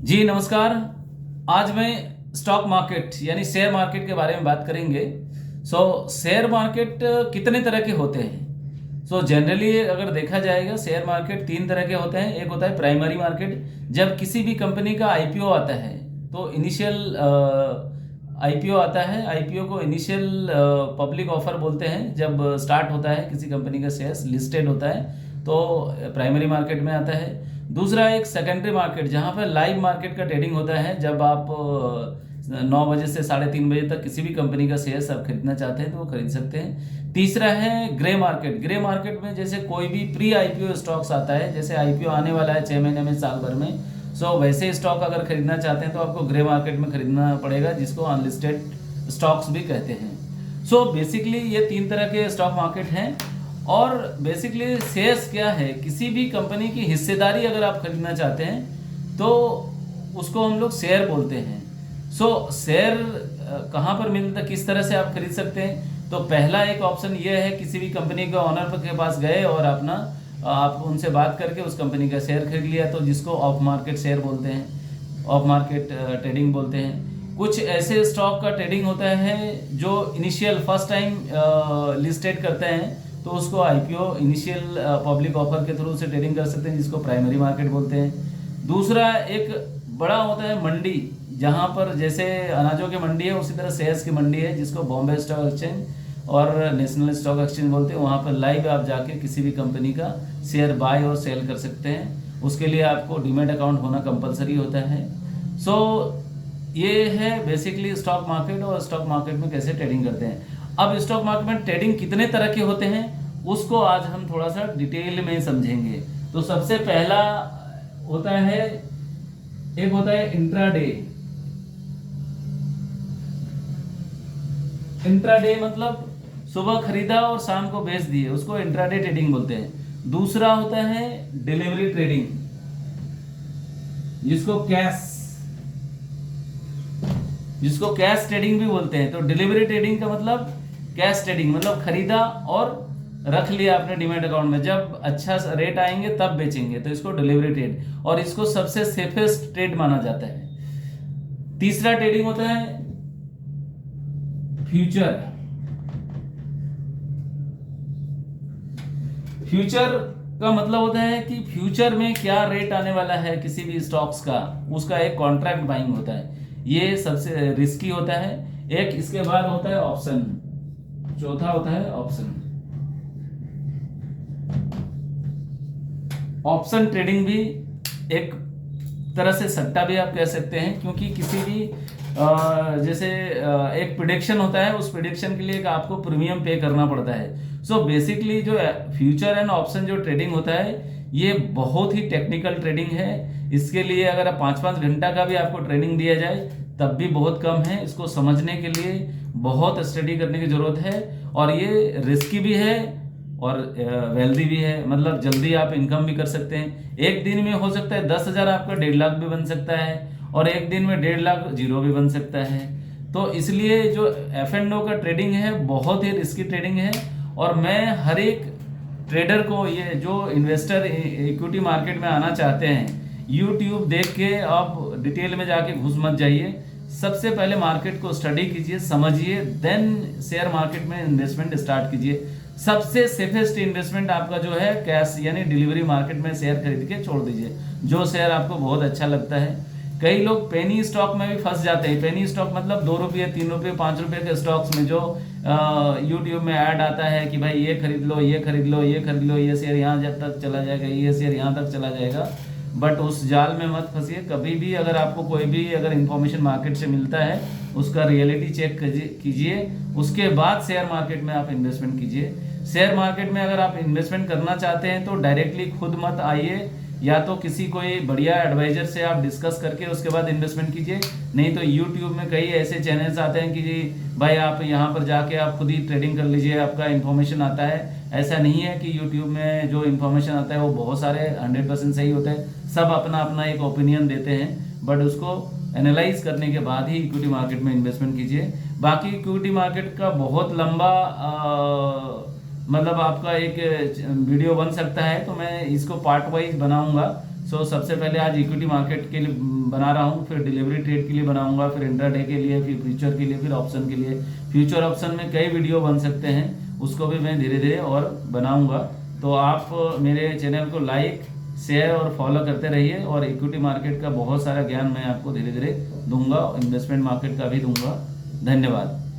जी नमस्कार। आज मैं स्टॉक मार्केट यानी शेयर मार्केट के बारे में बात करेंगे। शेयर मार्केट कितने तरह के होते हैं? जनरली अगर देखा जाएगा शेयर मार्केट तीन तरह के होते हैं। एक होता है प्राइमरी मार्केट, जब किसी भी कंपनी का आईपीओ आता है तो इनिशियल आईपीओ आता है। आईपीओ को इनिशियल पब्लिक ऑफर बोलते हैं। जब स्टार्ट होता है किसी कंपनी का शेयर्स लिस्टेड होता है तो प्राइमरी मार्केट में आता है। दूसरा एक सेकेंडरी मार्केट, जहाँ पर लाइव मार्केट का ट्रेडिंग होता है। जब आप 9 बजे से 3:30 बजे तक किसी भी कंपनी का शेयर्स आप खरीदना चाहते हैं तो वो खरीद सकते हैं। तीसरा है ग्रे मार्केट। ग्रे मार्केट में जैसे कोई भी प्री आईपीओ स्टॉक्स आता है, जैसे आईपीओ आने वाला है 6 महीने में, साल भर में, वैसे स्टॉक अगर खरीदना चाहते हैं तो आपको ग्रे मार्केट में खरीदना पड़ेगा, जिसको अनलिस्टेड स्टॉक्स भी कहते हैं। बेसिकली ये तीन तरह के स्टॉक मार्केट हैं। और बेसिकली शेयर्स क्या है, किसी भी कंपनी की हिस्सेदारी अगर आप खरीदना चाहते हैं तो उसको हम लोग शेयर बोलते हैं। शेयर कहाँ पर मिलता, किस तरह से आप खरीद सकते हैं? तो पहला एक ऑप्शन ये है, किसी भी कंपनी के ऑनर के पास गए और आप उनसे बात करके उस कंपनी का शेयर खरीद लिया, तो जिसको ऑफ मार्केट शेयर बोलते हैं, ऑफ मार्केट ट्रेडिंग बोलते हैं। कुछ ऐसे स्टॉक का ट्रेडिंग होता है जो इनिशियल फर्स्ट टाइम लिस्टेड करते हैं, तो उसको आईपीओ इनिशियल पब्लिक ऑफर के थ्रू से ट्रेडिंग कर सकते हैं, जिसको प्राइमरी मार्केट बोलते हैं। दूसरा एक बड़ा होता है मंडी, जहाँ पर जैसे अनाजों की मंडी है उसी तरह शेयर्स की मंडी है, जिसको बॉम्बे स्टॉक एक्सचेंज और नेशनल स्टॉक एक्सचेंज बोलते हैं। वहाँ पर लाइव आप जाके किसी भी कंपनी का शेयर बाय और सेल कर सकते हैं। उसके लिए आपको डीमैट अकाउंट होना कंपलसरी होता है। ये है बेसिकली स्टॉक मार्केट, और स्टॉक मार्केट में कैसे ट्रेडिंग करते हैं। अब स्टॉक मार्केट में ट्रेडिंग कितने तरह के होते हैं उसको आज हम थोड़ा सा डिटेल में समझेंगे। तो सबसे पहला होता है, एक होता है इंट्राडे। इंट्राडे मतलब सुबह खरीदा और शाम को बेच दिए, उसको इंट्राडे ट्रेडिंग बोलते हैं। दूसरा होता है डिलीवरी ट्रेडिंग, जिसको कैश ट्रेडिंग भी बोलते हैं। तो डिलीवरी ट्रेडिंग का मतलब कैश ट्रेडिंग, मतलब खरीदा और रख लिया अपने डीमैट अकाउंट में, जब अच्छा रेट आएंगे तब बेचेंगे, तो इसको डिलीवरी ट्रेड, और इसको सबसे सेफेस्ट ट्रेड माना जाता है। तीसरा ट्रेडिंग होता है फ्यूचर। फ्यूचर का मतलब होता है कि फ्यूचर में क्या रेट आने वाला है किसी भी स्टॉक्स का, उसका एक कॉन्ट्रैक्ट बाइंग होता है। ये सबसे रिस्की होता है। एक इसके बाद होता है ऑप्शन, चौथा होता है ऑप्शन। ऑप्शन ट्रेडिंग भी एक तरह से सट्टा भी आप कह सकते हैं, क्योंकि किसी भी जैसे एक प्रिडिक्शन होता है, उस प्रिडिक्शन के लिए आपको प्रीमियम पे करना पड़ता है। बेसिकली जो फ्यूचर एंड ऑप्शन जो ट्रेडिंग होता है, ये बहुत ही टेक्निकल ट्रेडिंग है। इसके लिए अगर आप 5-5 घंटा का भी आपको ट्रेनिंग दिया जाए तब भी बहुत कम है। इसको समझने के लिए बहुत स्टडी करने की जरूरत है, और ये रिस्की भी है और वेल्दी भी है। मतलब जल्दी आप इनकम भी कर सकते हैं। एक दिन में हो सकता है 10,000 आपका 1.5 लाख भी बन सकता है, और एक दिन में 1.5 लाख जीरो भी बन सकता है। तो इसलिए जो F&O का ट्रेडिंग है बहुत ही रिस्की ट्रेडिंग है। और मैं हर एक ट्रेडर को, ये जो इन्वेस्टर इक्विटी मार्केट में आना चाहते हैं, यूट्यूब देख के आप डिटेल में जाके घुस मत जाइए। सबसे पहले मार्केट को स्टडी कीजिए, समझिए, देन शेयर मार्केट में इन्वेस्टमेंट स्टार्ट कीजिए। सबसे सेफेस्ट इन्वेस्टमेंट आपका जो है कैश यानी डिलीवरी मार्केट में शेयर खरीद के छोड़ दीजिए, जो शेयर आपको बहुत अच्छा लगता है। कई लोग पेनी स्टॉक में भी फंस जाते हैं। पेनी स्टॉक मतलब 2 रुपये, 3 रुपये, 5 रुपये के स्टॉक्स में जो यूट्यूब में ऐड आता है कि भाई ये खरीद लो, ये खरीद लो, ये खरीद लो, ये शेयर यहाँ तक चला जाएगा, ये शेयर यहाँ तक चला जाएगा। बट उस जाल में मत फंसिए कभी भी। अगर आपको कोई भी अगर इंफॉर्मेशन मार्केट से मिलता है, उसका रियलिटी चेक कीजिए, उसके बाद शेयर मार्केट में आप इन्वेस्टमेंट कीजिए। शेयर मार्केट में अगर आप इन्वेस्टमेंट करना चाहते हैं तो डायरेक्टली खुद मत आइए, या तो किसी कोई बढ़िया एडवाइजर से आप डिस्कस करके उसके बाद इन्वेस्टमेंट कीजिए। नहीं तो यूट्यूब में कई ऐसे चैनल्स आते हैं कि जी भाई आप यहाँ पर जाके आप खुद ही ट्रेडिंग कर लीजिए, आपका इन्फॉर्मेशन आता है। ऐसा नहीं है कि यूट्यूब में जो इन्फॉर्मेशन आता है वो बहुत सारे 100% सही होते हैं। सब अपना अपना एक ओपिनियन देते हैं, बट उसको एनालाइज करने के बाद ही इक्विटी मार्केट में इन्वेस्टमेंट कीजिए। बाकी इक्विटी मार्केट का बहुत लंबा मतलब आपका एक वीडियो बन सकता है, तो मैं इसको पार्ट वाइज बनाऊंगा। सो सबसे पहले आज इक्विटी मार्केट के लिए बना रहा हूँ, फिर डिलीवरी ट्रेड के लिए बनाऊंगा, फिर इंट्राडे के लिए, फिर फ्यूचर के लिए, फिर ऑप्शन के लिए। फ्यूचर ऑप्शन में कई वीडियो बन सकते हैं, उसको भी मैं धीरे धीरे और बनाऊंगा। तो आप मेरे चैनल को लाइक, शेयर और फॉलो करते रहिए, और इक्विटी मार्केट का बहुत सारा ज्ञान मैं आपको धीरे धीरे दूंगा, इन्वेस्टमेंट मार्केट का भी दूंगा। धन्यवाद।